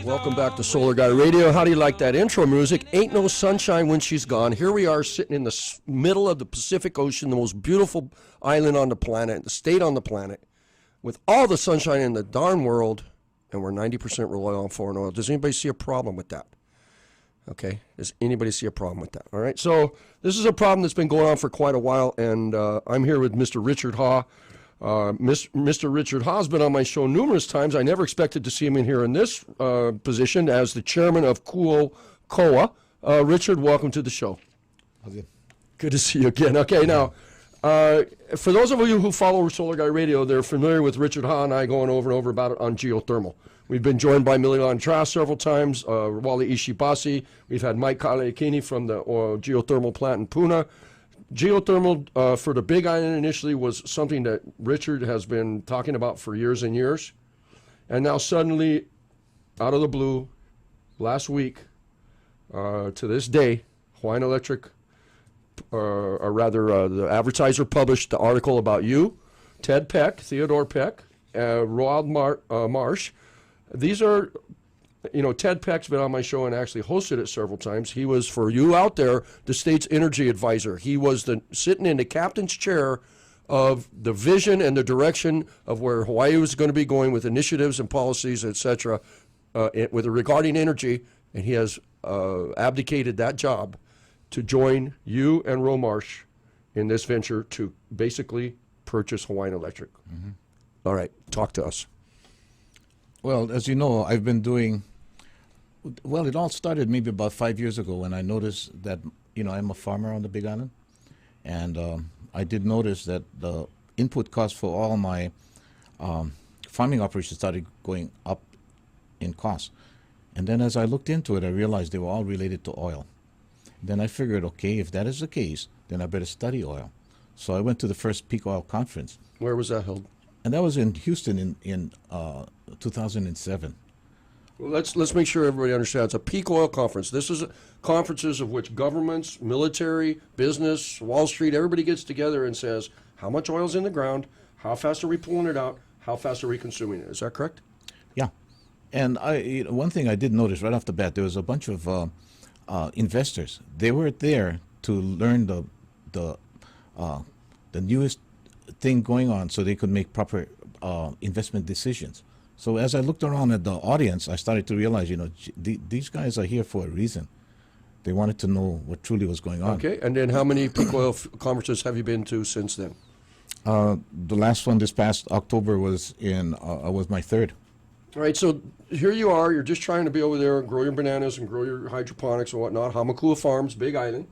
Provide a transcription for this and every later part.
Welcome back to Solar Guy Radio. How do you like that intro music? Ain't no sunshine when she's gone. Here we are sitting in the middle of the Pacific Ocean, the most beautiful island on the planet, the state on the planet, with all the sunshine in the darn world, and we're 90% rely on foreign oil. Does anybody see a problem with that? Okay, does anybody see a problem with that? All right, so this is a problem that's been going on for quite a while, and I'm here with Mr. Richard Haw. Mr. Richard Haw has been on my show numerous times. I never expected to see him in here in this position as the chairman of Kuokoa. Richard, welcome to the show. Okay. Good to see you again. Okay, now, for those of you who follow Solar Guy Radio, they're familiar with Richard Haw and I going over and over about it on geothermal. We've been joined by Mililan Trask several times, Wally Ishibasi. We've had Mike Kaleakini from the geothermal plant in Puna. Geothermal for the Big Island initially was something that Richard has been talking about for years and years. And now suddenly, out of the blue, last week, to this day, Hawaiian Electric, or rather the advertiser published the article about you, Ted Peck, Theodore Peck, Roald Marsh. These are, Ted Peck's been on my show and actually hosted it several times. He was, for you out there, the state's energy advisor. He was sitting in the captain's chair of the vision and the direction of where Hawaii was going to be going with initiatives and policies, et cetera, regarding energy, and he has abdicated that job to join you and Ro Marsh in this venture to basically purchase Hawaiian Electric. Mm-hmm. All right, talk to us. Well, as you know, I've been doing, well, it all started maybe about 5 years ago when I noticed that, I'm a farmer on the Big Island. And I did notice that the input cost for all my farming operations started going up in cost. And then as I looked into it, I realized they were all related to oil. Then I figured, okay, if that is the case, then I better study oil. So I went to the first peak oil conference. Where was that held? And that was in Houston in 2007. Well, let's make sure everybody understands. A peak oil conference. This is conferences of which governments, military, business, Wall Street, everybody gets together and says, how much oil is in the ground? How fast are we pulling it out? How fast are we consuming it? Is that correct? Yeah. And one thing I did notice right off the bat, there was a bunch of investors. They were there to learn the newest thing going on so they could make proper investment decisions. So as I looked around at the audience, I started to realize, these guys are here for a reason. They wanted to know what truly was going on. Okay, and then how many peak oil conferences have you been to since then? The last one this past October was my third. All right, so here you are. You're just trying to be over there and grow your bananas and grow your hydroponics and whatnot. Hamakua Farms, Big Island.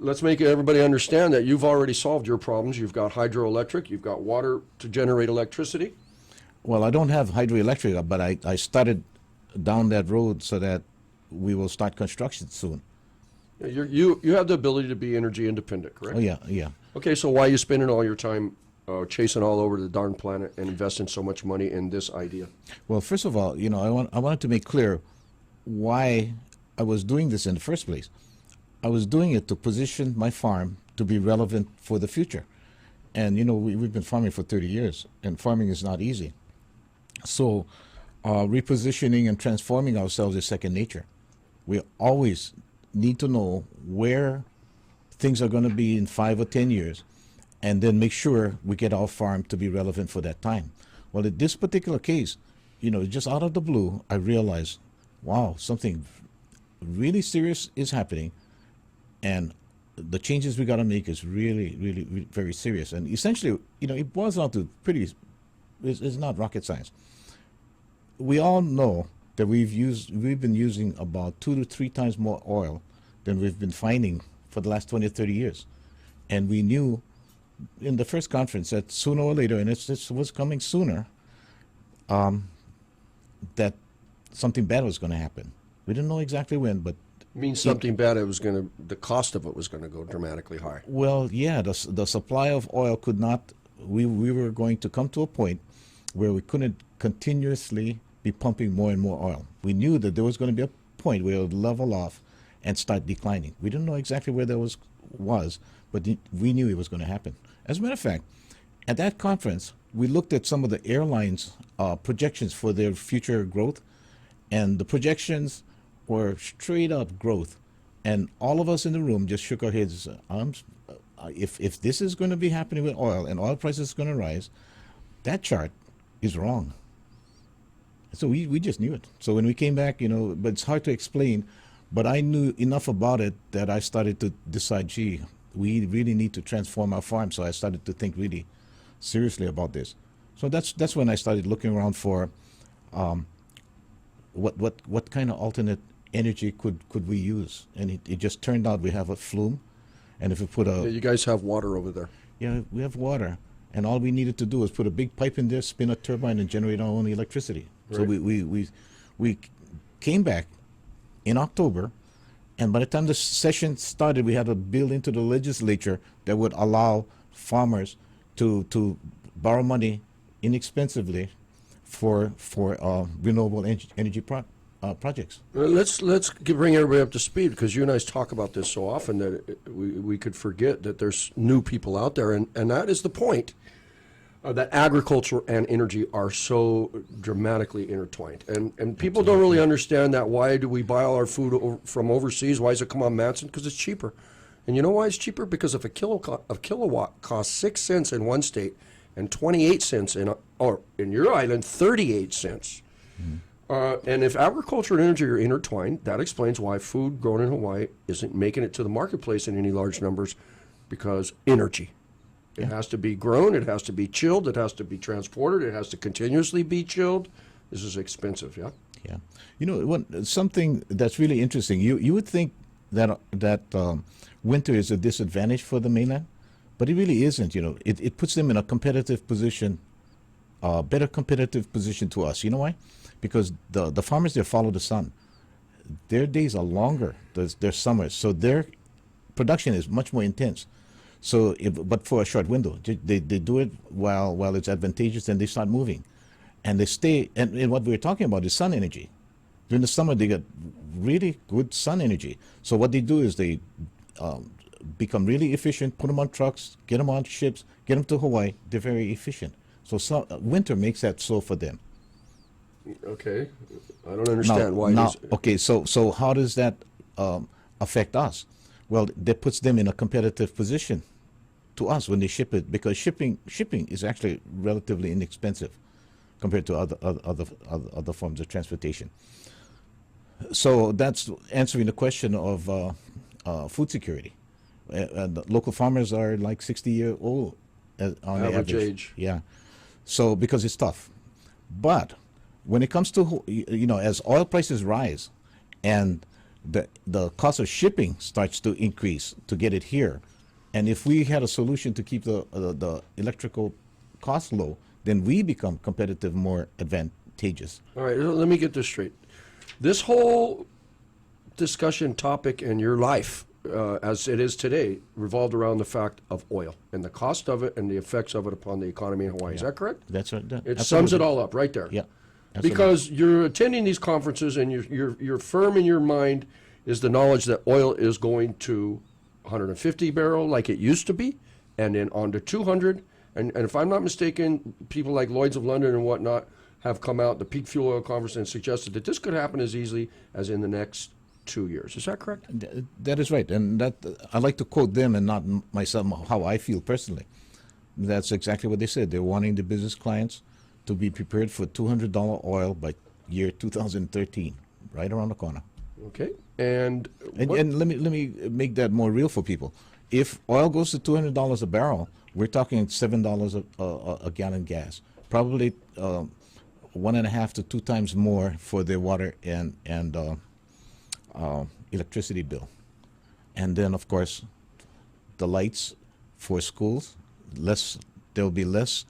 Let's make everybody understand that you've already solved your problems. You've got hydroelectric. You've got water to generate electricity. Well, I don't have hydroelectric, but I started down that road so that we will start construction soon. You have the ability to be energy independent, correct? Oh, yeah. Okay, so why are you spending all your time chasing all over the darn planet and investing so much money in this idea? Well, first of all, I wanted to make clear why I was doing this in the first place. I was doing it to position my farm to be relevant for the future. And, we've been farming for 30 years, and farming is not easy. So repositioning and transforming ourselves is second nature. We always need to know where things are going to be in 5 or 10 years, and then make sure we get our farm to be relevant for that time. Well, in this particular case, just out of the blue, I realized, wow, something really serious is happening. And the changes we got to make is really, really, really very serious. And essentially, it boils down to it's not rocket science. We all know that we've been using about 2 to 3 times more oil than we've been finding for the last 20 or 30 years. And we knew in the first conference that sooner or later, and it was coming sooner, that something bad was going to happen. We didn't know exactly when, but means something bad. The cost of it was going to go dramatically higher. Well, yeah, the supply of oil could not. We were going to come to a point where we couldn't continuously be pumping more and more oil. We knew that there was going to be a point where it would level off and start declining. We didn't know exactly where that was, but we knew it was going to happen. As a matter of fact, at that conference, we looked at some of the airlines projections for their future growth, and the projections were straight up growth, and all of us in the room just shook our heads. If this is going to be happening with oil and oil prices are going to rise, that chart is wrong. So we just knew it. So when we came back, but it's hard to explain, but I knew enough about it that I started to decide, gee, we really need to transform our farm. So I started to think really seriously about this. So that's when I started looking around for what kind of alternate energy could we use, and it just turned out we have a flume, and if we put Yeah, you guys have water over there. we have water, and all we needed to do was put a big pipe in there, spin a turbine, and generate our own electricity. So Right. we came back in October, and by the time the session started, we had a bill into the legislature that would allow farmers to borrow money inexpensively for renewable energy projects. Let's bring everybody up to speed, because you and I talk about this so often that we could forget that there's new people out there, and that is the point, that agriculture and energy are so dramatically intertwined, and people don't really understand that. Why do we buy all our food from overseas? Why does it come on Matson? Because it's cheaper. And you know why it's cheaper? Because if a kilowatt costs 6 cents in one state and 28 cents in your island, 38 cents. And if agriculture and energy are intertwined, that explains why food grown in Hawaii isn't making it to the marketplace in any large numbers, because energy. It has to be grown, it has to be chilled, it has to be transported, it has to continuously be chilled. This is expensive, yeah? Yeah. Something that's really interesting, you would think that winter is a disadvantage for the mainland, but it really isn't. It puts them in a competitive position, better competitive position to us. You know why? Because the farmers there follow the sun. Their days are longer, their summers, so their production is much more intense. So, but for a short window, they do it while it's advantageous, and they start moving, and they stay. And what we're talking about is sun energy. During the summer, they get really good sun energy. So what they do is they become really efficient, put them on trucks, get them on ships, get them to Hawaii. They're very efficient. So winter makes that so for them. Okay, I don't understand why. Okay, so how does that affect us? Well, that puts them in a competitive position to us when they ship it, because shipping is actually relatively inexpensive compared to other forms of transportation. So that's answering the question of food security. The local farmers are like 60-year-old on Average average. age. Yeah. So because it's tough. But when it comes to, as oil prices rise and the cost of shipping starts to increase to get it here, and if we had a solution to keep the electrical costs low, then we become competitive, more advantageous. All right, let me get this straight. This whole discussion topic in your life, as it is today, revolved around the fact of oil and the cost of it and the effects of it upon the economy in Hawaii. Is that correct? That's right. It sums it all up right there. Yeah. Absolutely. Because you're attending these conferences, and you're firm in your mind is the knowledge that oil is going to 150 barrel like it used to be, and then on to 200. And if I'm not mistaken, people like Lloyd's of London and whatnot have come out, the peak fuel oil conference, and suggested that this could happen as easily as in the next 2 years. Is that correct? That is right, and that I like to quote them and not myself, how I feel personally. That's exactly what they said. They're wanting the business clients to be prepared for $200 oil by year 2013, right around the corner. Okay. And let me make that more real for people. If oil goes to $200 a barrel, we're talking $7 a gallon gas, probably 1.5 to 2 times more for their water and electricity bill. And then, of course, the lights for schools, there will be less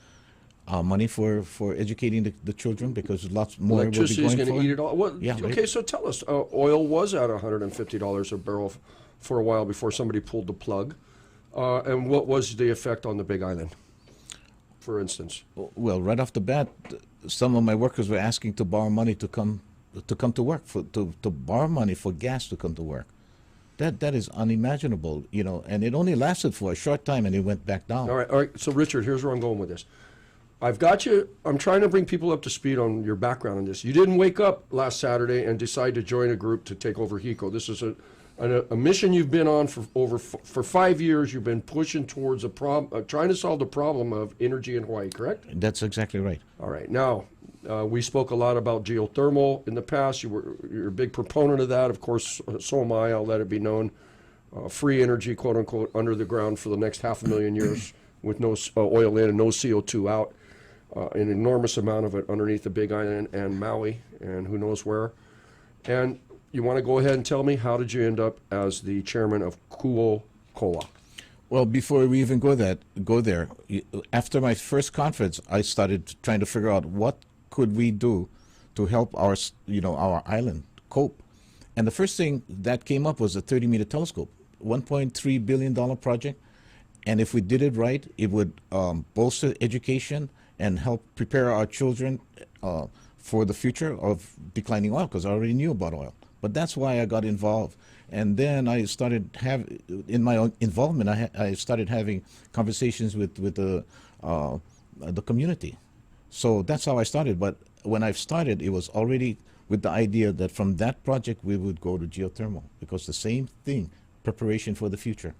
money for educating the children, because lots more will be electricity is going going for to eat it all. Well, Yeah, okay, right. so tell us, oil was at $150 a barrel for a while before somebody pulled the plug. And what was the effect on the Big Island, for instance? Well, right off the bat, some of my workers were asking to borrow money to come to work, to borrow money for gas to come to work. That is unimaginable, and it only lasted for a short time, and it went back down. All right. So Richard, here's where I'm going with this. I've got you. I'm trying to bring people up to speed on your background on this. You didn't wake up last Saturday and decide to join a group to take over HECO. This is a mission you've been on for 5 years. You've been pushing towards a problem, trying to solve the problem of energy in Hawaii, correct? That's exactly right. All right. Now, we spoke a lot about geothermal in the past. You're a big proponent of that. Of course, so am I. I'll let it be known. Free energy, quote unquote, under the ground for the next 500,000 years with no oil in and no CO2 out. An enormous amount of it underneath the Big Island and Maui and who knows where. And you want to go ahead and tell me, how did you end up as the chairman of Kuokoa? Well, before we even go there, after my first conference, I started trying to figure out what could we do to help our island cope. And the first thing that came up was a 30-meter telescope, $1.3 billion project. And if we did it right, it would bolster education and help prepare our children for the future of declining oil, because I already knew about oil. But that's why I got involved. And then I started in my own involvement, I started having conversations with the community. So that's how I started. But when I started, it was already with the idea that from that project we would go to geothermal, because the same thing, preparation for the future.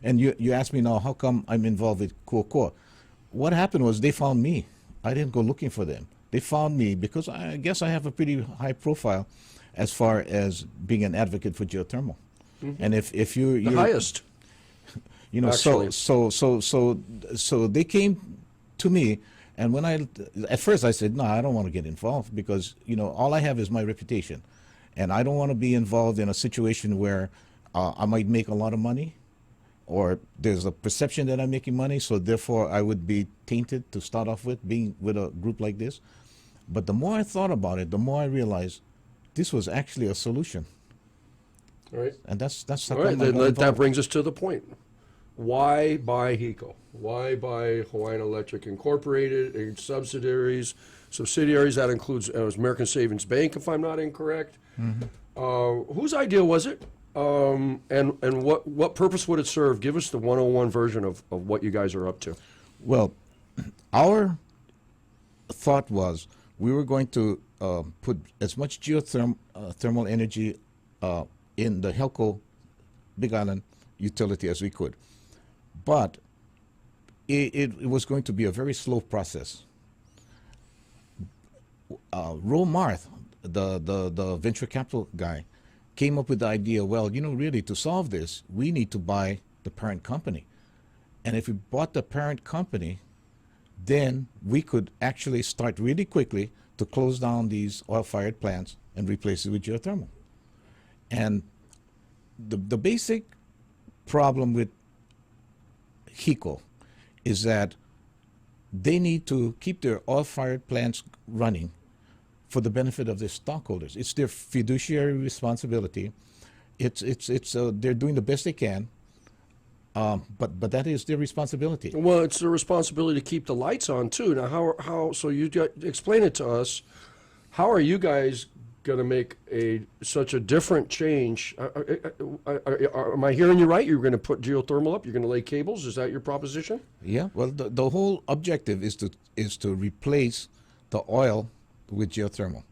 And you asked me now, how come I'm involved with Kuokoa? What happened was they found me. I didn't go looking for them. They found me because I guess I have a pretty high profile as far as being an advocate for geothermal. Mm-hmm. And if you're the highest, you know, actually. so they came to me, and when at first I said, no, I don't want to get involved, because all I have is my reputation, and I don't want to be involved in a situation where I might make a lot of money, or there's a perception that I'm making money, so therefore I would be tainted to start off with, being with a group like this. But the more I thought about it, the more I realized this was actually a solution. All right. And that's how all right. come I got That involved. brings us to the point. Why buy HECO? Why buy Hawaiian Electric Incorporated and subsidiaries? That includes American Savings Bank, if I'm not incorrect. Mm-hmm. Whose idea was it? And what purpose would it serve? Give us the 101 version of what you guys are up to. Well, our thought was we were going to put as much thermal energy in the Helco Big Island utility as we could. But it was going to be a very slow process. Ro Marth, the venture capital guy, came up with the idea, well, really to solve this, we need to buy the parent company. And if we bought the parent company, then we could actually start really quickly to close down these oil-fired plants and replace it with geothermal. And the basic problem with HECO is that they need to keep their oil-fired plants running for the benefit of their stockholders. It's their fiduciary responsibility. They're doing the best they can, but that is their responsibility. Well, it's their responsibility to keep the lights on too. Now, so explain it to us. How are you guys going to make such a different change? Am I hearing you right? You're going to put geothermal up. You're going to lay cables. Is that your proposition? Yeah. Well, the whole objective is to replace the oil with geothermal,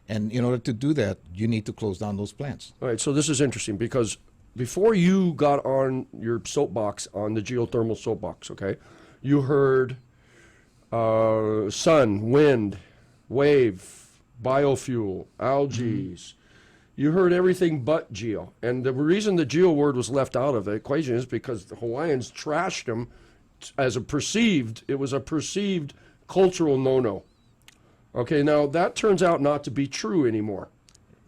and in order to do that, you need to close down those plants. All right. So this is interesting, because before you got on your soapbox, on the geothermal soapbox, okay, you heard sun, wind, wave, biofuel, algae. You heard everything but geo. And the reason the geo word was left out of the equation is because the Hawaiians trashed them as it was a perceived cultural no-no. Okay, now that turns out not to be true anymore,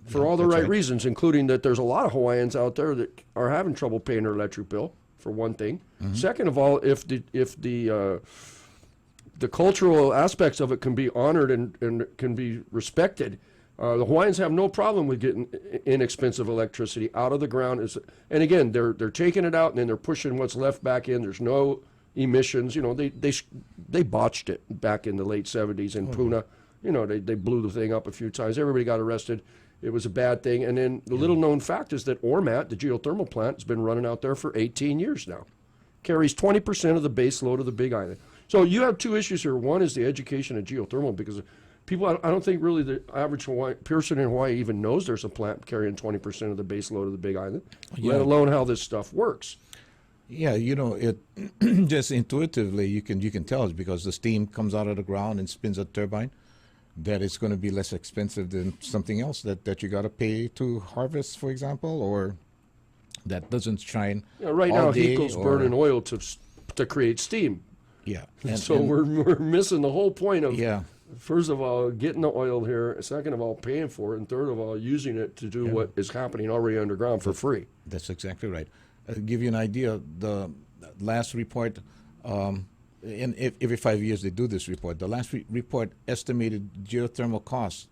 for all the right reasons, including that there's a lot of Hawaiians out there that are having trouble paying their electric bill, for one thing. Mm-hmm. Second of all, if the cultural aspects of it can be honored and can be respected, the Hawaiians have no problem with getting inexpensive electricity out of the ground. And again, they're taking it out and then they're pushing what's left back in. There's no emissions. They botched it back in the late 70s in Puna. They blew the thing up a few times. Everybody got arrested. It was a bad thing. And then the little known fact is that Ormat, the geothermal plant, has been running out there for 18 years now. Carries 20% of the base load of the Big Island. So you have two issues here. One is the education of geothermal, because people, I don't think really the average person in Hawaii even knows there's a plant carrying 20% of the base load of the Big Island, let alone how this stuff works. Yeah, it just intuitively you can tell it's because the steam comes out of the ground and spins a turbine, that it's going to be less expensive than something else that you got to pay to harvest, for example, or that doesn't shine. Yeah, right all now, day, HECO's or, burning oil to create steam. Yeah, So we're missing the whole point of, yeah. first of all, getting the oil here, second of all, paying for it, and third of all, using it to do what is happening already underground for free. That's exactly right. I'll give you an idea. The last report, and every 5 years they do this report, the last report estimated geothermal costs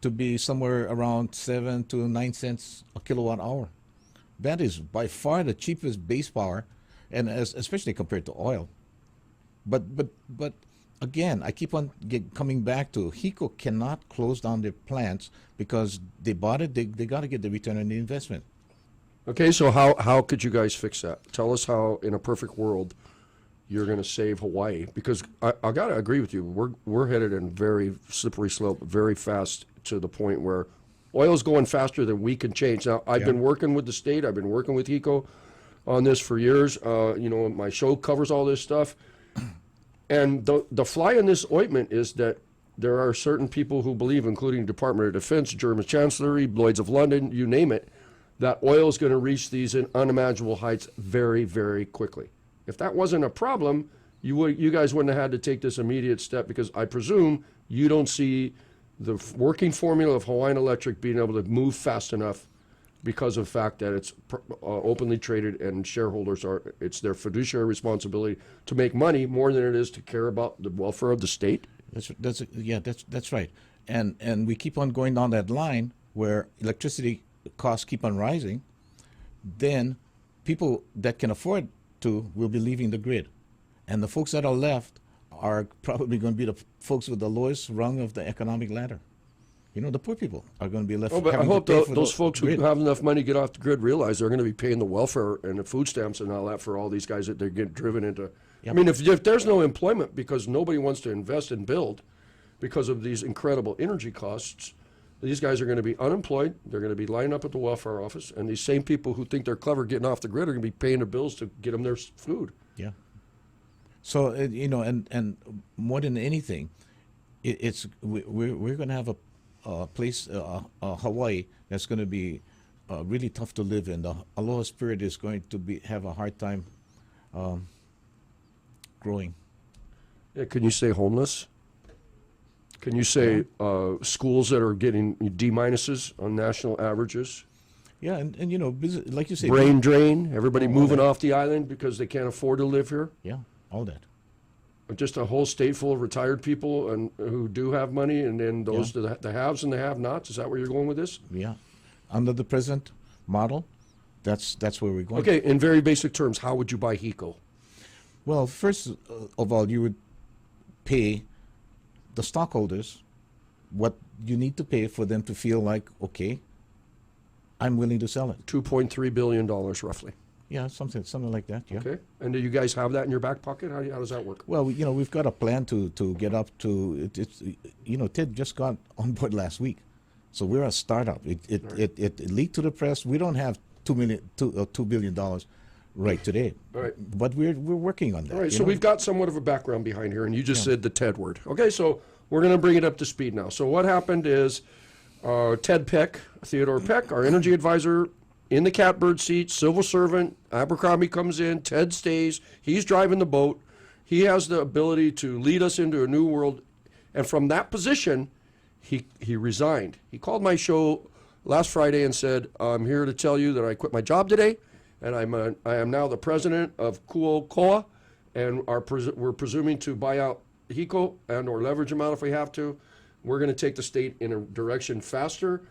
to be somewhere around 7 to 9 cents a kilowatt hour. That is by far the cheapest base power, and especially compared to oil. But again, I keep on coming back to HECO cannot close down their plants because they bought it. They got to get the return on the investment. Okay, so how could you guys fix that? Tell us how, in a perfect world, you're going to save Hawaii. Because I got to agree with you. We're headed in very slippery slope, very fast, to the point where oil's going faster than we can change. Now, I've been working with the state. I've been working with HECO on this for years. My show covers all this stuff. And the fly in this ointment is that there are certain people who believe, including Department of Defense, German Chancellery, Lloyd's of London, you name it, that oil is going to reach these unimaginable heights very, very quickly. If that wasn't a problem, you guys wouldn't have had to take this immediate step, because I presume you don't see the working formula of Hawaiian Electric being able to move fast enough because of the fact that it's openly traded and shareholders it's their fiduciary responsibility to make money more than it is to care about the welfare of the state. That's right. And we keep on going down that line where electricity costs keep on rising, then people that can afford to will be leaving the grid. And the folks that are left are probably going to be the folks with the lowest rung of the economic ladder. The poor people are going to be left. But I hope those folks who have enough money to get off the grid realize they're going to be paying the welfare and the food stamps and all that for all these guys that they're getting driven into. Yep. I mean, if there's no employment because nobody wants to invest and build because of these incredible energy costs, these guys are going to be unemployed. They're going to be lining up at the welfare office, and these same people who think they're clever getting off the grid are going to be paying the bills to get them their food. Yeah. So and more than anything, we're going to have a place, Hawaii, that's going to be really tough to live in. The Aloha spirit is going to have a hard time growing. Yeah, can you say homeless? Can you say schools that are getting D-minuses on national averages? Yeah, and like you say, brain drain, everybody moving off the island because they can't afford to live here. Yeah, all that. Just a whole state full of retired people and who do have money, and then those the haves and the have-nots. Is that where you're going with this? Yeah, under the present model, that's where we're going. Okay, in very basic terms, how would you buy HECO? Well, first of all, you would pay the stockholders what you need to pay for them to feel like, okay, I'm willing to sell it. $2.3 billion roughly. Yeah, something like that. Yeah. Okay. And do you guys have that in your back pocket? How does that work? Well, we've got a plan to get up to it's Ted just got on board last week, so we're a startup. It leaked to the press. We don't have $2 billion right today. All right. But we're working on that. All right. So we've got somewhat of a background behind here, and you just said the TED word. Okay. So we're going to bring it up to speed now. So what happened is Ted Peck, Theodore Peck, our energy advisor, in the catbird seat, civil servant. Abercrombie comes in, Ted stays. He's driving the boat. He has the ability to lead us into a new world. And from that position, he resigned. He called my show last Friday and said, I'm here to tell you that I quit my job today, and I am now the president of Kuokoa, and we're presuming to buy out HECO and or leverage them out if we have to. We're going to take the state in a direction faster.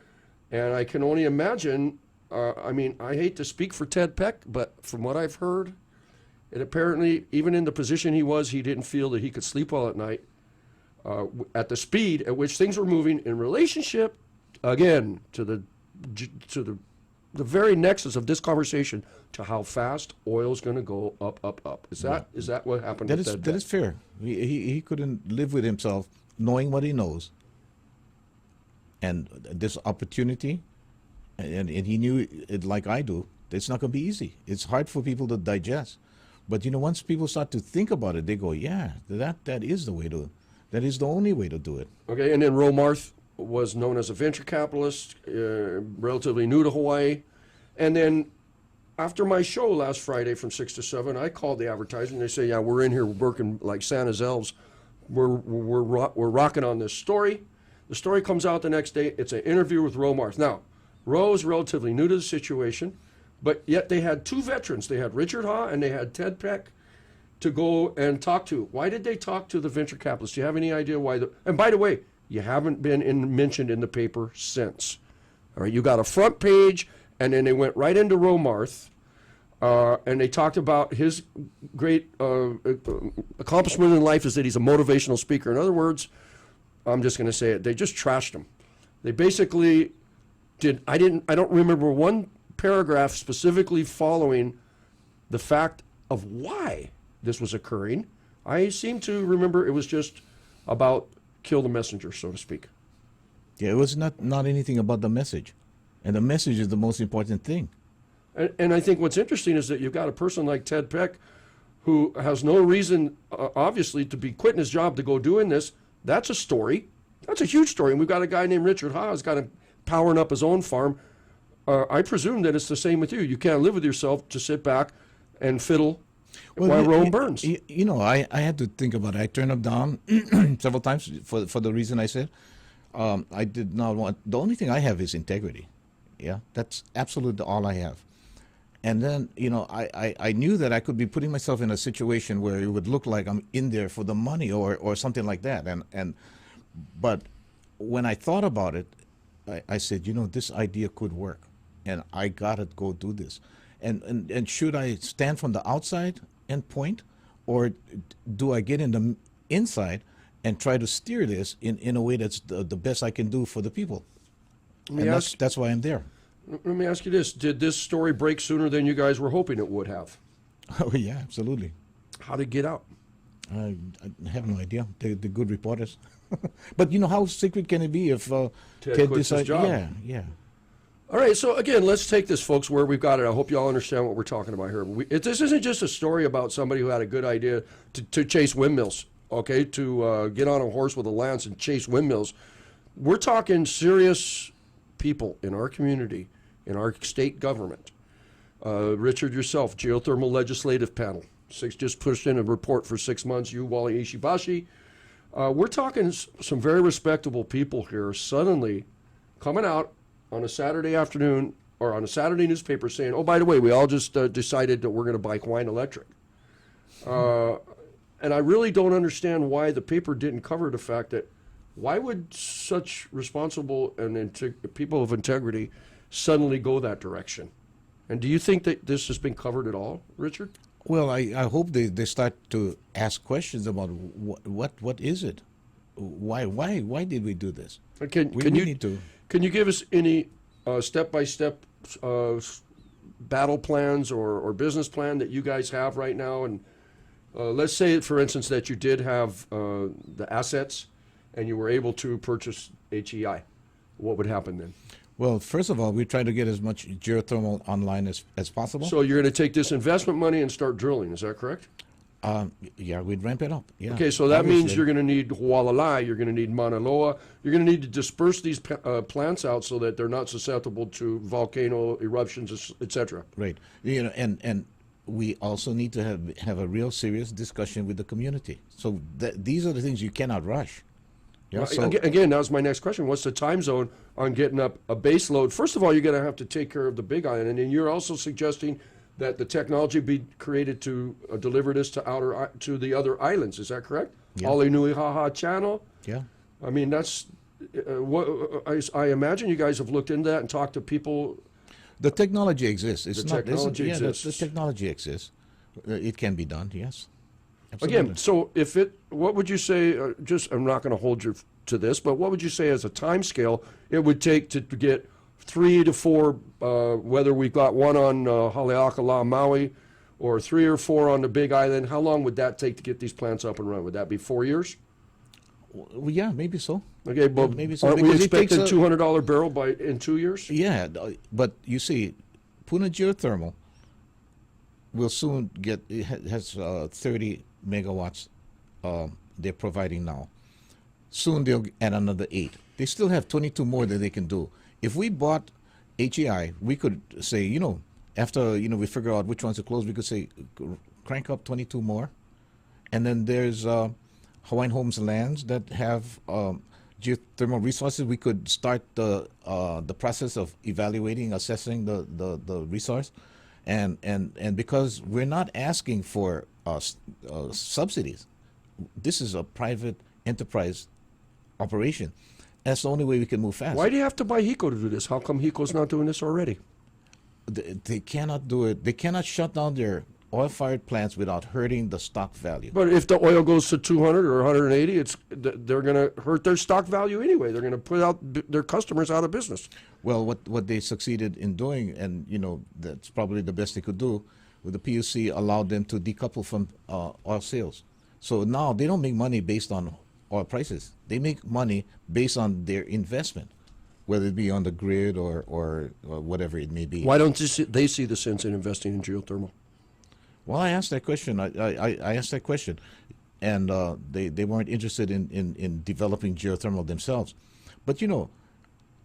And I can only imagine, I hate to speak for Ted Peck, but from what I've heard, and apparently even in the position he was, he didn't feel that he could sleep well at night at the speed at which things were moving in relationship, again, to the the very nexus of this conversation to how fast oil's going to go up, up, up. Is that what happened? That is fair. He couldn't live with himself knowing what he knows, and this opportunity, and he knew it like I do. It's not going to be easy. It's hard for people to digest, but once people start to think about it, they go, yeah, that is the way to. That is the only way to do it. Okay, and then Romarth was known as a venture capitalist, relatively new to Hawaii. And then after my show last Friday from 6 to 7, I called the advertising. They say, yeah, we're in here working like Santa's elves. We're rocking on this story. The story comes out the next day. It's an interview with Romarth. Now, Ro is relatively new to the situation, but yet they had two veterans. They had Richard Ha and they had Ted Peck to go and talk to. Why did they talk to the venture capitalists? Do you have any idea why? And by the way, you haven't been mentioned in the paper since. All right, you got a front page, and then they went right into Romarth, and they talked about his great accomplishment in life is that he's a motivational speaker. In other words, I'm just going to say it. They just trashed him. They basically did. I don't remember one paragraph specifically following the fact of why this was occurring. I seem to remember it was just about kill the messenger, so to speak. Yeah, it was not anything about the message. And the message is the most important thing. And I think what's interesting is that you've got a person like Ted Peck who has no reason, obviously, to be quitting his job to go doing this. That's a story. That's a huge story. And we've got a guy named Richard Ha who's got him powering up his own farm. I presume that it's the same with you. You can't live with yourself to sit back and fiddle while Rome burns. I had to think about it. I turned him down several times for the reason I said. I did not want. The only thing I have is integrity. Yeah, that's absolutely all I have. And then I knew that I could be putting myself in a situation where it would look like I'm in there for the money or something like that. But when I thought about it, I said, this idea could work, and I gotta go do this. And should I stand from the outside and point, or do I get in the inside and try to steer this in a way that's the best I can do for the people? And that's why I'm there. Let me ask you this. Did this story break sooner than you guys were hoping it would have? Oh, yeah, absolutely. How did it get out? I have no idea. They're good reporters. But how secret can it be if Ted quits his job? Yeah. All right, so again, let's take this, folks, where we've got it. I hope you all understand what we're talking about here. This isn't just a story about somebody who had a good idea to chase windmills, okay, to get on a horse with a lance and chase windmills. We're talking serious people in our community, in our state government. Richard, yourself, Geothermal Legislative Panel. Just pushed in a report for 6 months. You, Wally Ishibashi. We're talking some very respectable people here suddenly coming out on a Saturday afternoon or on a Saturday newspaper saying, oh, by the way, we all just decided that we're going to buy Hawaiian Electric. And I really don't understand why the paper didn't cover the fact that why would such responsible and people of integrity suddenly go that direction? And do you think that this has been covered at all, Richard? Well, I hope they start to ask questions about what is it? Why did we do this? Can you give us any step-by-step battle plans or business plan that you guys have right now? And let's say, for instance, that you did have the assets and you were able to purchase HEI. What would happen then? Well, first of all, we try to get as much geothermal online as possible. So you're going to take this investment money and start drilling, is that correct? Yeah, we'd ramp it up. Yeah. Okay, so that means you're going to need Hualalai, you're going to need Mauna Loa, you're going to need to disperse these plants out so that they're not susceptible to volcano eruptions, etc. Right. And we also need to have a real serious discussion with the community. So these are the things you cannot rush. Yeah, again, that was my next question. What's the time zone on getting up a base load? First of all, you're going to have to take care of the Big Island, and you're also suggesting that the technology be created to deliver this to the other islands. Is that correct? Yeah. Alenuihaha Channel. Yeah. I mean, that's what I imagine you guys have looked into that and talked to people. The technology exists. The technology exists. It can be done. Yes. Absolutely. Again, so what would you say, I'm not going to hold you to this, but what would you say as a time scale it would take to get 3 to 4, whether we've got one on Haleakala, Maui, or 3 or 4 on the Big Island, how long would that take to get these plants up and running? Would that be 4 years? Well, yeah, maybe so. Okay, but Yeah, maybe so, aren't we because it takes expecting a- $200 barrel in 2 years? Yeah, but you see, Puna Geothermal will soon get, it has 30 megawatts they're providing now. Soon they'll add another 8. They still have 22 more that they can do. If we bought HEI, we could say, after, we figure out which ones to close, we could say, crank up 22 more. And then there's Hawaiian Homes Lands that have geothermal resources. We could start the process of evaluating, assessing the resource. And because we're not asking for subsidies, this is a private enterprise operation. That's the only way we can move fast. Why do you have to buy HECO to do this? How come HECO's not doing this already? They cannot do it. They cannot shut down their oil-fired plants without hurting the stock value. But if the oil goes to 200 or 180, they're going to hurt their stock value anyway. They're going to put out their customers out of business. Well, what they succeeded in doing, and that's probably the best they could do, with the PUC allowed them to decouple from oil sales. So now they don't make money based on oil prices. They make money based on their investment, whether it be on the grid or whatever it may be. Why don't they see the sense in investing in geothermal? Well, I asked that question. I asked that question, and they weren't interested in developing geothermal themselves. But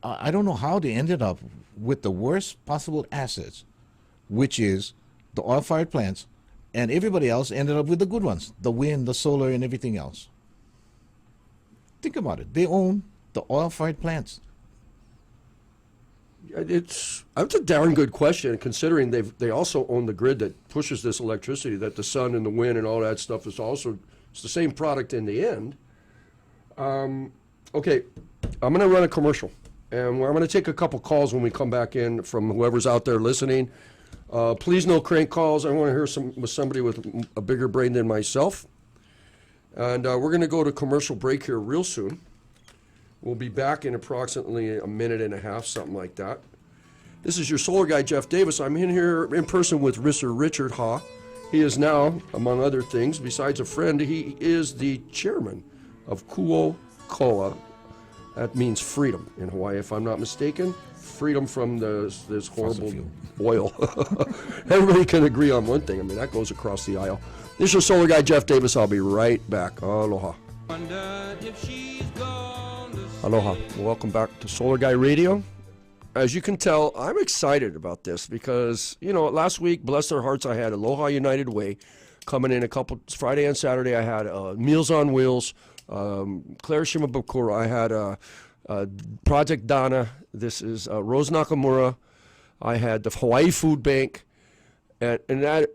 I don't know how they ended up with the worst possible assets, which is the oil-fired plants, and everybody else ended up with the good ones, the wind, the solar, and everything else. Think about it. They own the oil-fired plants. It's a darn good question, considering they also own the grid that pushes this electricity, that the sun and the wind and all that stuff is also, it's the same product in the end. Okay, I'm going to run a commercial, and I'm going to take a couple calls when we come back in from whoever's out there listening. Please no crank calls. I want to hear somebody with a bigger brain than myself. And we're going to go to commercial break here real soon. We'll be back in approximately a minute and a half, something like that. This is your solar guy, Jeff Davis. I'm in here in person with Mr. Richard Ha. He is now, among other things, besides a friend, he is the chairman of Kuokoa. That means freedom in Hawaii, if I'm not mistaken. Freedom from this horrible oil. Everybody can agree on one thing. I mean, that goes across the aisle. This is your solar guy, Jeff Davis. I'll be right back. Aloha. Aloha. Welcome back to Solar Guy Radio. As you can tell, I'm excited about this because, last week, bless their hearts, I had Aloha United Way coming in Friday and Saturday. I had Meals on Wheels, Claire Shimabukura. I had Project Dana. This is Rose Nakamura. I had the Hawaii Food Bank. And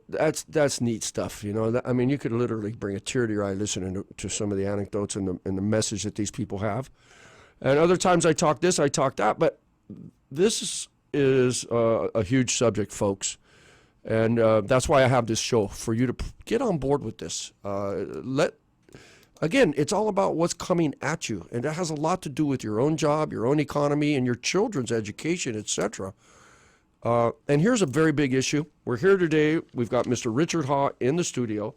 that's neat stuff, I mean, you could literally bring a tear to your eye listening to some of the anecdotes and the message that these people have. And other times I talk this, I talk that, but this is a huge subject, folks. And that's why I have this show, for you to get on board with this. Again, it's all about what's coming at you, and that has a lot to do with your own job, your own economy, and your children's education, etc. And here's a very big issue. We're here today. We've got Mr. Richard Ha in the studio.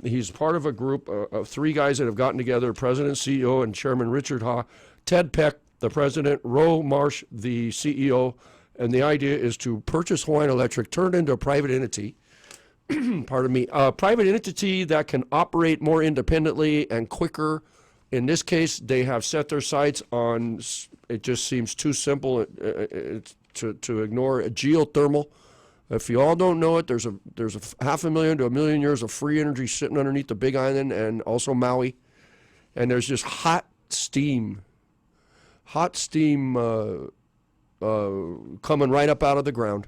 He's part of a group of 3 guys that have gotten together, President, CEO, and Chairman Richard Ha, Ted Peck, the President, Ro Marsh, the CEO, and the idea is to purchase Hawaiian Electric, turn it into a private entity, pardon me, a private entity that can operate more independently and quicker. In this case, they have set their sights on, it just seems too simple to ignore, a geothermal. If you all don't know it, there's a 500,000 to 1 million years of free energy sitting underneath the Big Island and also Maui, and there's just hot steam coming right up out of the ground,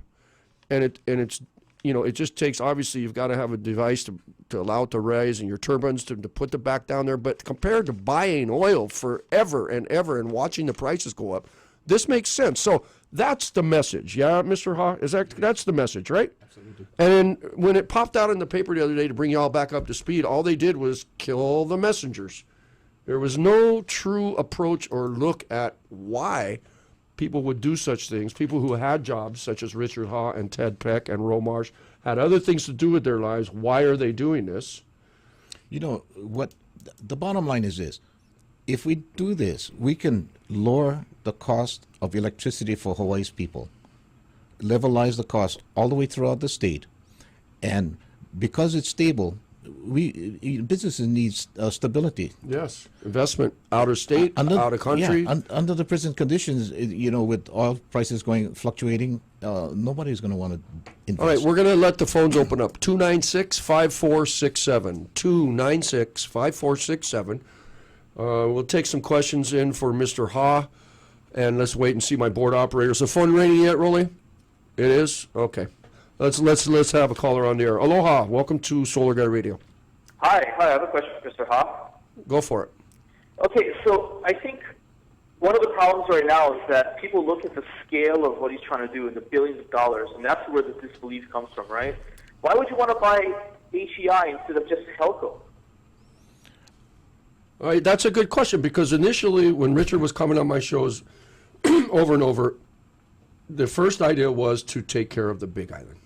and it's it just takes, obviously you've got to have a device to allow it to rise and your turbines to put the back down there. But compared to buying oil forever and ever and watching the prices go up, this makes sense. So that's the message. Yeah, Mr. Ha? That's the message, right? Absolutely. And then when it popped out in the paper the other day to bring you all back up to speed, all they did was kill the messengers. There was no true approach or look at why people would do such things. People who had jobs, such as Richard Ha and Ted Peck and Romarsh, had other things to do with their lives. Why are they doing this? You know what? The bottom line is this: if we do this, we can lower the cost of electricity for Hawaii's people, levelize the cost all the way throughout the state, and because it's stable, businesses need stability. Yes, investment out of state, out of country. Yeah, under the present conditions, with oil prices fluctuating, nobody's going to want to invest. All right, we're going to let the phones open up. 296-5467. 296-5467. We'll take some questions in for Mr. Ha, and let's wait and see my board operator. Is the phone ringing yet, Rolly? It is? Okay. Let's have a caller on the air. Aloha. Welcome to Solar Guy Radio. Hi. I have a question for Mr. Ha. Go for it. Okay, so I think one of the problems right now is that people look at the scale of what he's trying to do in the billions of dollars, and that's where the disbelief comes from, right? Why would you want to buy HEI instead of just Helco? All right, that's a good question, because initially when Richard was coming on my shows over and over, the first idea was to take care of the Big Island,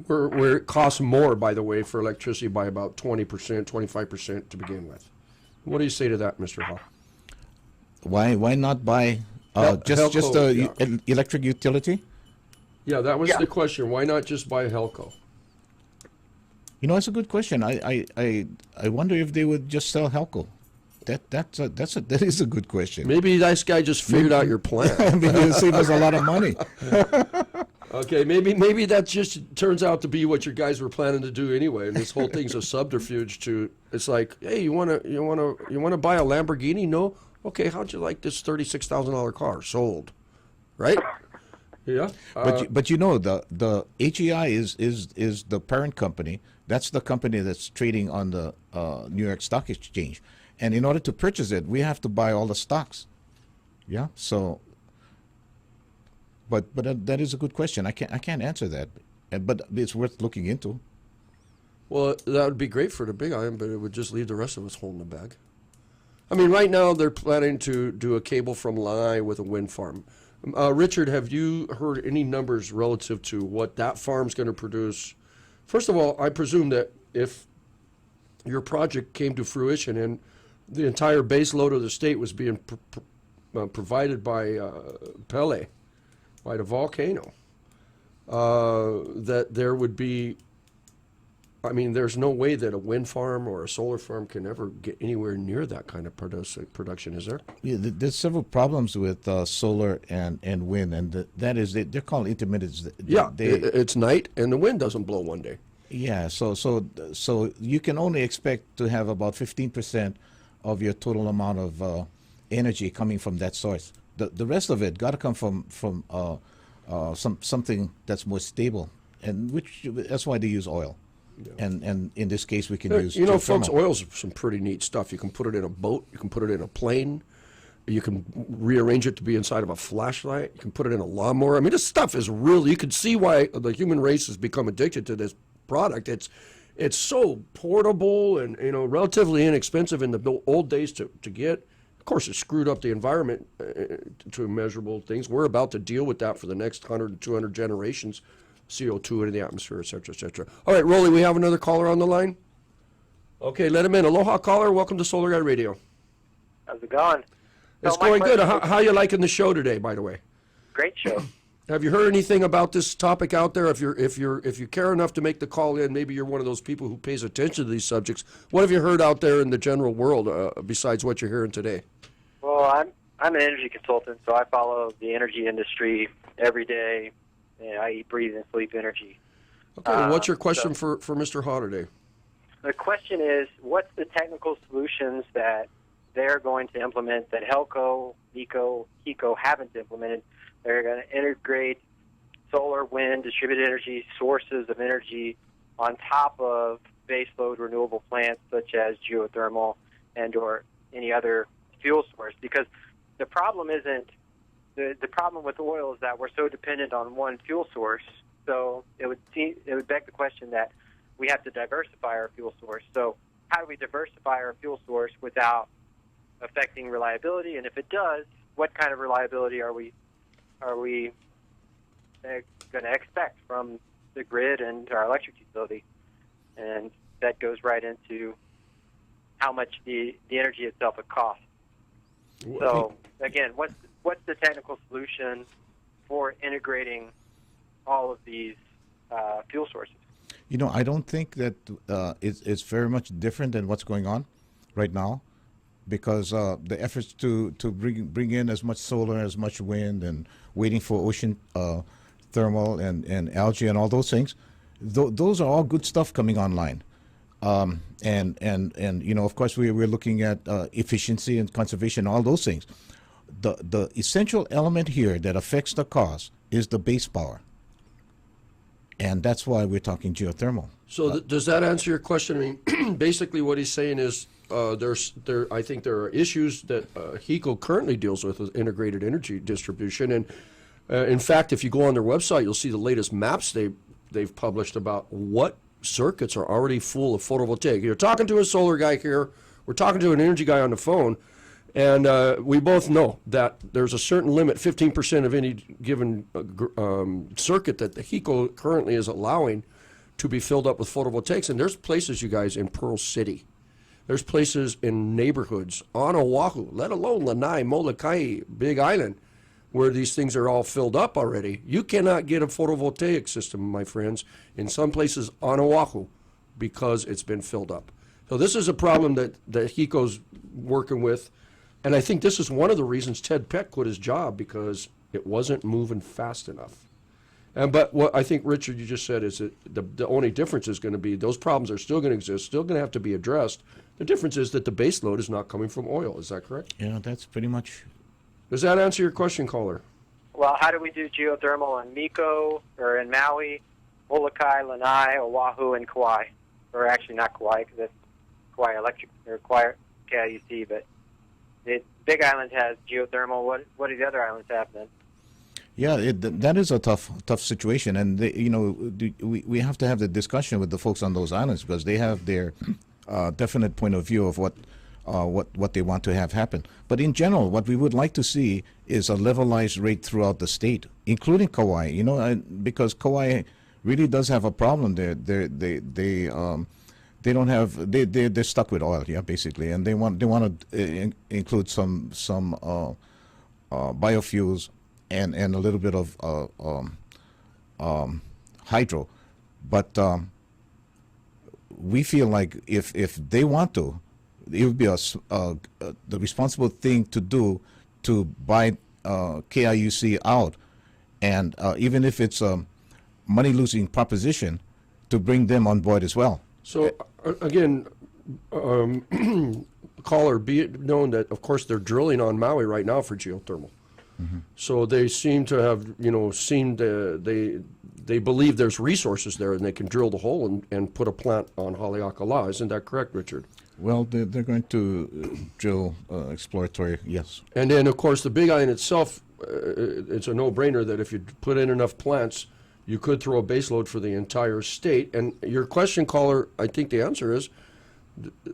where it costs more, by the way, for electricity by about 20%, 25% to begin with. What do you say to that, Mr. Hall? Why not buy just an electric utility? Yeah, that was the question. Why not just buy Helco? It's a good question. I wonder if they would just sell Helco. That is a good question. Maybe this guy just figured out your plan. Maybe it'll save us a lot of money. Okay, maybe that just turns out to be what your guys were planning to do anyway, and this whole thing's a subterfuge to. It's like, hey, you wanna buy a Lamborghini? No, okay. How'd you like this $36,000 car? Sold, right? Yeah. But the HEI is the parent company. That's the company that's trading on the New York Stock Exchange. And in order to purchase it, we have to buy all the stocks. Yeah. So, but that is a good question. I can't answer that, but it's worth looking into. Well, that would be great for the Big Island, but it would just leave the rest of us holding the bag. I mean, right now they're planning to do a cable from Lanai with a wind farm. Richard, have you heard any numbers relative to what that farm's going to produce? First of all, I presume that if your project came to fruition and the entire base load of the state was being provided by Pele, by the volcano, that there would be, I mean, there's no way that a wind farm or a solar farm can ever get anywhere near that kind of production, is there? Yeah, there's several problems with solar and wind, and that is, they're called intermittents. It's night and the wind doesn't blow one day. Yeah, so you can only expect to have about 15% of your total amount of energy coming from that source. The rest of it got to come from something that's more stable, and that's why they use oil. Yeah. And in this case, we can use geothermal. Folks, oil's some pretty neat stuff. You can put it in a boat. You can put it in a plane. You can rearrange it to be inside of a flashlight. You can put it in a lawnmower. I mean, this stuff is real. You can see why the human race has become addicted to this product. It's so portable and relatively inexpensive in the old days to get. Of course, it screwed up the environment to measurable things. We're about to deal with that for the next 100 and 200 generations. CO2 into the atmosphere, et cetera, et cetera. All right, Rolly, we have another caller on the line. Okay, let him in. Aloha, caller. Welcome to Solar Guy Radio. How's it going? It's going good. How you liking the show today, by the way? Great show. Have you heard anything about this topic out there? If you care enough to make the call in, maybe you're one of those people who pays attention to these subjects. What have you heard out there in the general world besides what you're hearing today? Well, I'm an energy consultant, so I follow the energy industry every day. And I eat, breathe, and sleep energy. Okay, what's your question for Mr. Ha today? The question is, what's the technical solutions that they're going to implement that Helco, Nico, Hiko haven't implemented? They're going to integrate solar, wind, distributed energy sources of energy on top of baseload renewable plants such as geothermal and or any other fuel source. Because the problem isn't the problem with oil is that we're so dependent on one fuel source. So it would beg the question that we have to diversify our fuel source. So how do we diversify our fuel source without affecting reliability? And if it does, what kind of reliability are we are we going to expect from the grid and our electric utility? And that goes right into how much the energy itself would cost. So again, what's the technical solution for integrating all of these fuel sources? You know, I don't think that it's very much different than what's going on right now, because the efforts to bring in as much solar, as much wind, and waiting for ocean thermal and algae and all those things, those are all good stuff coming online. And you know, of course, we're looking at efficiency and conservation, all those things. The essential element here that affects the cost is the base power. And that's why we're talking geothermal. So does that answer your question? I mean, basically what he's saying is I think there are issues that HECO currently deals with integrated energy distribution. And in fact, if you go on their website, you'll see the latest maps they've published about what circuits are already full of photovoltaic. You're talking to a solar guy here. We're talking to an energy guy on the phone. And we both know that there's a certain limit, 15% of any given circuit that the HECO currently is allowing to be filled up with photovoltaics. And there's places, you guys, in Pearl City. There's places in neighborhoods on Oahu, let alone Lanai, Molokai, Big Island, where these things are all filled up already. You cannot get a photovoltaic system, my friends, in some places on Oahu because it's been filled up. So this is a problem that HECO's working with. And I think this is one of the reasons Ted Peck quit his job, because it wasn't moving fast enough. But what I think, Richard, you just said is that the only difference is going to be those problems are still going to exist, still going to have to be addressed. The difference is that the base load is not coming from oil. Is that correct? Yeah, that's pretty much. Does that answer your question, caller? Well, how do we do geothermal in Miko or in Maui, Molokai, Lanai, Oahu, and Kauai? Or actually not Kauai, because that's Kauai Electric or Kauai KIUC, but the Big Island has geothermal. What do the other islands have then? Yeah, that is a tough situation, and you know, we have to have the discussion with the folks on those islands, because they have their definite point of view of what they want to have happen. But in general, what we would like to see is a levelized rate throughout the state, including Kauai. You know, because Kauai really does have a problem there. They don't have they're stuck with oil, yeah, basically, and they want to include some biofuels and a little bit of hydro, but we feel like if they want to, it would be the responsible thing to do to buy KIUC out, and even if it's a money-losing proposition, to bring them on board as well. So again, caller, be it known that of course they're drilling on Maui right now for geothermal. Mm-hmm. So they seem to have, they believe there's resources there and they can drill the hole and put a plant on Haleakala. Isn't that correct, Richard? Well, they're going to drill exploratory, yes. And then, of course, the Big Island itself, it's a no-brainer that if you put in enough plants, you could throw a base load for the entire state. And your question, caller, I think the answer is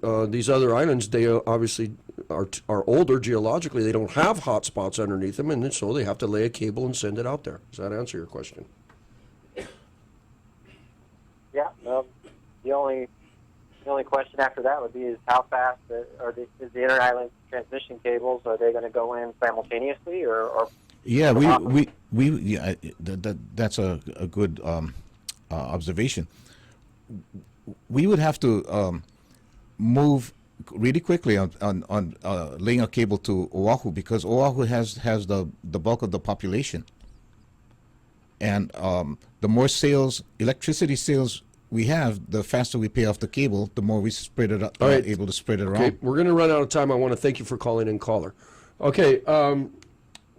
these other islands, they obviously are older geologically. They don't have hot spots underneath them, and so they have to lay a cable and send it out there. Does that answer your question? Yeah. The only question after that would be is how fast is the inter-island transmission cables? Are they going to go in simultaneously or Yeah, that's a good observation. We would have to move really quickly on laying a cable to Oahu, because Oahu has the bulk of the population, and the more electricity sales we have, the faster we pay off the cable, the more we spread it, able to spread it around. Okay, we're going to run out of time. I want to thank you for calling in, caller. Okay.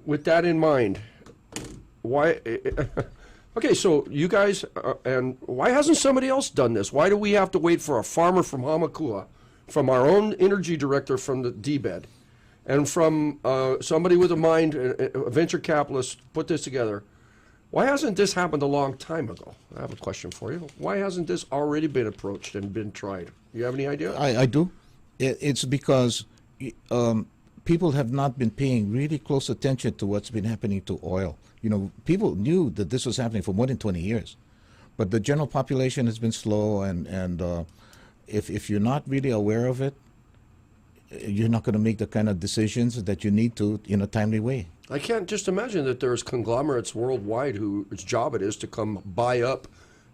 With that in mind, why? Okay, so you guys, and why hasn't somebody else done this? Why do we have to wait for a farmer from Hamakua, from our own energy director from the D-bed, and from somebody with a mind, a venture capitalist, put this together? Why hasn't this happened a long time ago? I have a question for you. Why hasn't this already been approached and been tried? You have any idea? I do. It's because people have not been paying really close attention to what's been happening to oil. You know, people knew that this was happening for more than 20 years, but the general population has been slow, and if you're not really aware of it, you're not going to make the kind of decisions that you need to in a timely way. I can't just imagine that there's conglomerates worldwide whose job it is to come buy up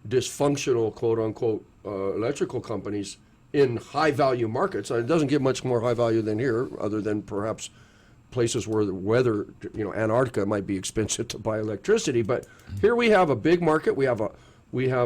dysfunctional, quote unquote, electrical companies in high value markets. It doesn't get much more high value than here, other than perhaps places where the weather, Antarctica might be expensive to buy electricity. But here we have a big market. We have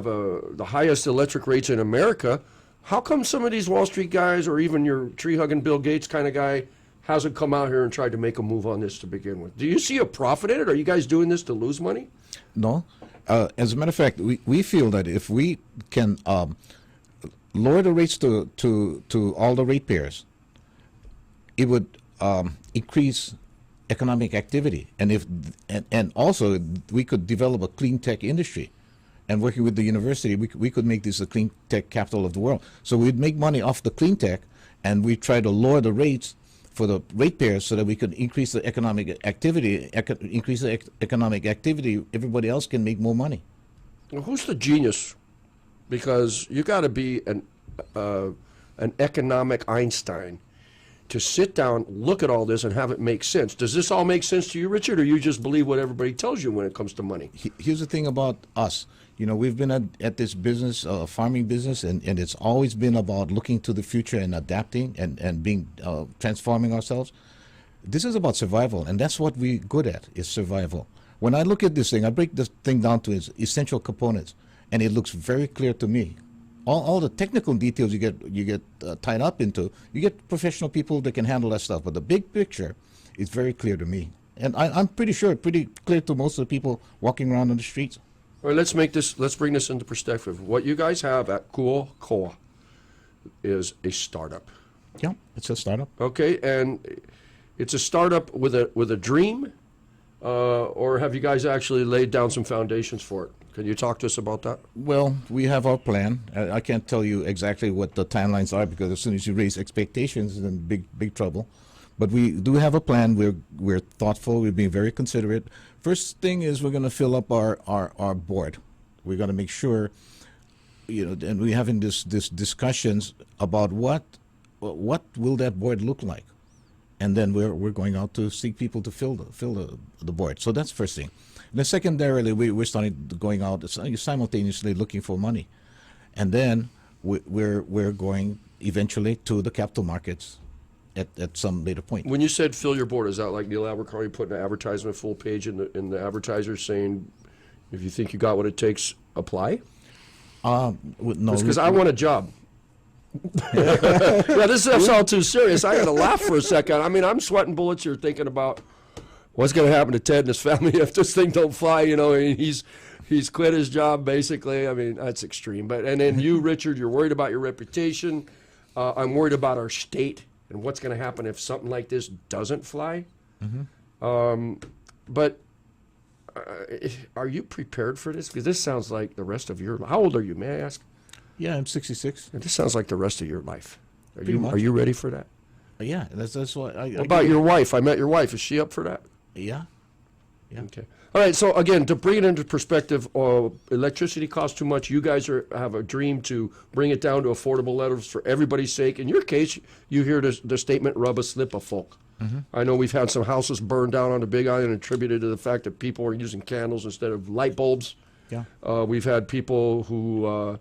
the highest electric rates in America. How come some of these Wall Street guys, or even your tree-hugging Bill Gates kind of guy, hasn't come out here and tried to make a move on this to begin with? Do you see a profit in it? Are you guys doing this to lose money? No. As a matter of fact, we feel that if we can lower the rates to all the ratepayers, it would increase economic activity, and also we could develop a clean tech industry. And working with the university, we could make this a clean tech capital of the world. So we'd make money off the clean tech, and we try to lower the rates for the ratepayers so that we could increase the economic activity. Everybody else can make more money. Well, who's the genius? Because you got to be an economic Einstein to sit down, look at all this, and have it make sense. Does this all make sense to you, Richard, or you just believe what everybody tells you when it comes to money? Here's the thing about us. You know, we've been at this business, farming business, and it's always been about looking to the future and adapting and being transforming ourselves. This is about survival, and that's what we're good at, is survival. When I look at this thing, I break this thing down to its essential components, and it looks very clear to me. All the technical details you get tied up into, you get professional people that can handle that stuff, but the big picture is very clear to me. And I'm pretty sure, pretty clear to most of the people walking around on the streets. All right, let's bring this into perspective. What you guys have at Kuokoa is a startup. Yeah, it's a startup. Okay, and it's a startup with a dream, or have you guys actually laid down some foundations for it? Can you talk to us about that? Well, we have our plan. I can't tell you exactly what the timelines are, because as soon as you raise expectations, then big trouble. But we do have a plan. We're thoughtful. We're being very considerate. First thing is we're going to fill up our board. We're going to make sure, and we're having this discussions about what will that board look like, and then we're going out to seek people to fill the board. So that's the first thing. And then secondarily, we're starting going out simultaneously looking for money, and then we're going eventually to the capital markets at some later point. When you said fill your board, is that like Neil Abercrombie putting an advertisement full page in the advertiser saying, if you think you got what it takes, apply? No, because I want a job. Yeah, this stuff's all too serious. I got to laugh for a second. I mean, I'm sweating bullets here thinking about what's going to happen to Ted and his family if this thing don't fly. He's quit his job basically. I mean, that's extreme. And then you, Richard, you're worried about your reputation. I'm worried about our state and what's going to happen if something like this doesn't fly. Mm-hmm. But are you prepared for this? Because this sounds like the rest of your life. How old are you, may I ask? Yeah, I'm 66. This sounds like the rest of your life. Are you ready for that? Yeah, that's what I. What about your wife? I met your wife. Is she up for that? Yeah. Okay. All right. So again, to bring it into perspective, electricity costs too much. You guys have a dream to bring it down to affordable levels for everybody's sake. In your case, you hear the statement "rub a slip of folk." Mm-hmm. I know we've had some houses burned down on the Big Island attributed to the fact that people are using candles instead of light bulbs. Yeah. We've had people who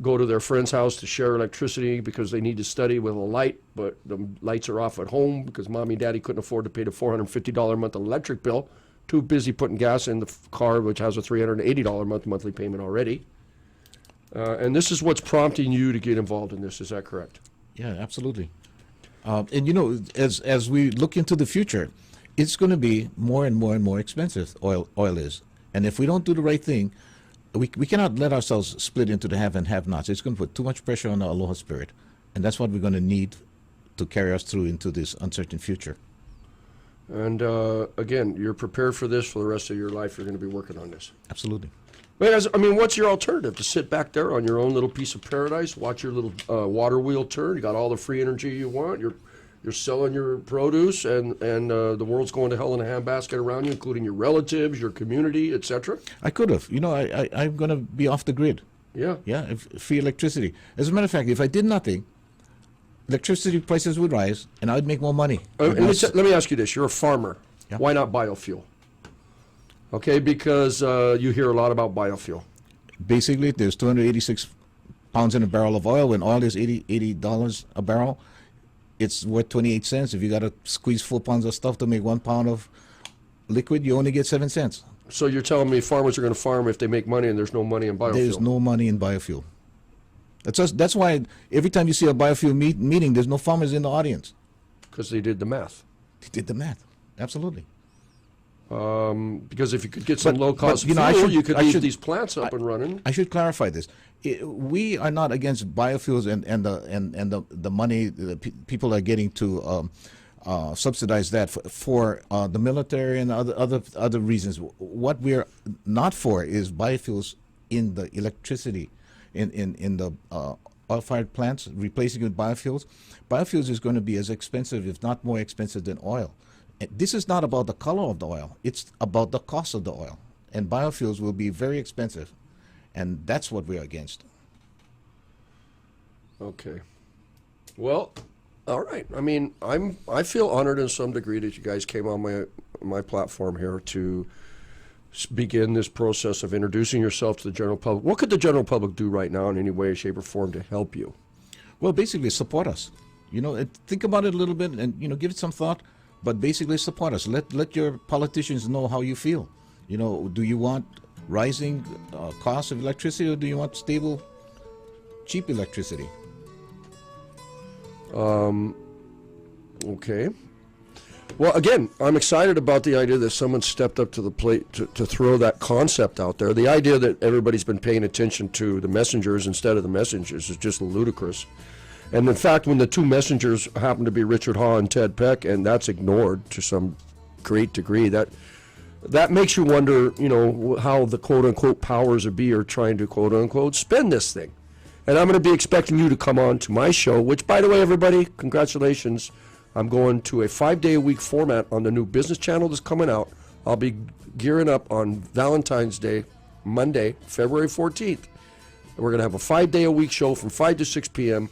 go to their friend's house to share electricity because they need to study with a light, but the lights are off at home because mommy and daddy couldn't afford to pay the $450 a month electric bill. Too busy putting gas in the car, which has a $380 a month monthly payment already. And this is what's prompting you to get involved in this. Is that correct? Yeah, absolutely. And as we look into the future, it's going to be more and more and more expensive. Oil is, and if we don't do the right thing, we cannot let ourselves split into the have and have-nots. It's going to put too much pressure on the aloha spirit, and that's what we're going to need to carry us through into this uncertain future. And again, you're prepared for this for the rest of your life. You're going to be working on this. Absolutely. I mean, what's your alternative? To sit back there on your own little piece of paradise, watch your little water wheel turn. You got all the free energy you want. You're selling your produce, and the world's going to hell in a handbasket around you, including your relatives, your community, etc. I could have. You know, I'm going to be off the grid. Yeah. Yeah, free electricity. As a matter of fact, if I did nothing, electricity prices would rise, and I would make more money. Let me ask you this: you're a farmer. Yeah. Why not biofuel? Okay, because you hear a lot about biofuel. Basically, there's 286 pounds in a barrel of oil. When oil is $80 a barrel, it's worth 28 cents. If you got to squeeze 4 pounds of stuff to make 1 pound of liquid, you only get 7 cents. So you're telling me farmers are going to farm if they make money, and there's no money in biofuel? There's no money in biofuel. That's why every time you see a biofuel meeting, there's no farmers in the audience. Because they did the math. They did the math. Absolutely. Because if you could get some But- low-cost but, fuel, you could I leave should- these plants up and running. I should clarify this. We are not against biofuels and the money that people are getting to subsidize that for the military and other reasons. What we're not for is biofuels in the electricity, in the oil-fired plants, replacing it with biofuels. Biofuels is going to be as expensive, if not more expensive, than oil. This is not about the color of the oil. It's about the cost of the oil. And biofuels will be very expensive. And that's what we're against. Okay. Well, all right. I mean, I feel honored in some degree that you guys came on my platform here to begin this process of introducing yourself to the general public. What could the general public do right now in any way, shape, or form to help you? Well, basically, support us. You know, think about it a little bit and, you know, give it some thought. But basically, support us. Let your politicians know how you feel. You know, do you want rising costs of electricity, or do you want stable, cheap electricity? Okay. Well, again, I'm excited about the idea that someone stepped up to the plate to throw that concept out there. The idea that everybody's been paying attention to the messengers instead of the messengers is just ludicrous. And in fact, when the two messengers happen to be Richard Ha and Ted Peck, and that's ignored to some great degree, that makes you wonder, you know, how the quote-unquote powers that be are trying to quote-unquote spin this thing. And I'm going to be expecting you to come on to my show, which, by the way, everybody, congratulations. I'm going to a 5-day-a-week format on the new business channel that's coming out. I'll be gearing up on Valentine's Day, Monday, February 14th. And we're going to have a 5-day-a-week show from 5 to 6 p.m.,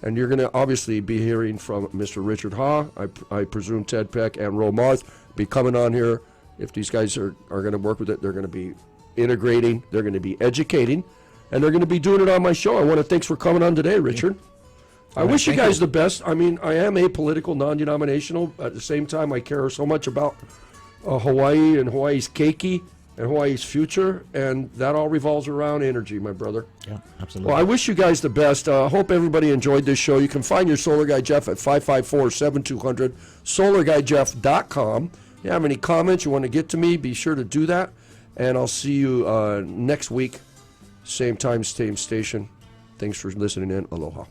and you're going to obviously be hearing from Mr. Richard Ha. I presume Ted Peck and Ro Marth be coming on here. If these guys are going to work with it, they're going to be integrating, they're going to be educating, and they're going to be doing it on my show. I want to thanks for coming on today, Richard. I wish you guys the best. I mean, I am apolitical, non-denominational. At the same time, I care so much about Hawaii and Hawaii's keiki and Hawaii's future, and that all revolves around energy, my brother. Yeah, absolutely. Well, I wish you guys the best. I hope everybody enjoyed this show. You can find your Solar Guy Jeff at 554-7200, solarguyjeff.com. If you have any comments you want to get to me, be sure to do that. And I'll see you next week, same time, same station. Thanks for listening in. Aloha.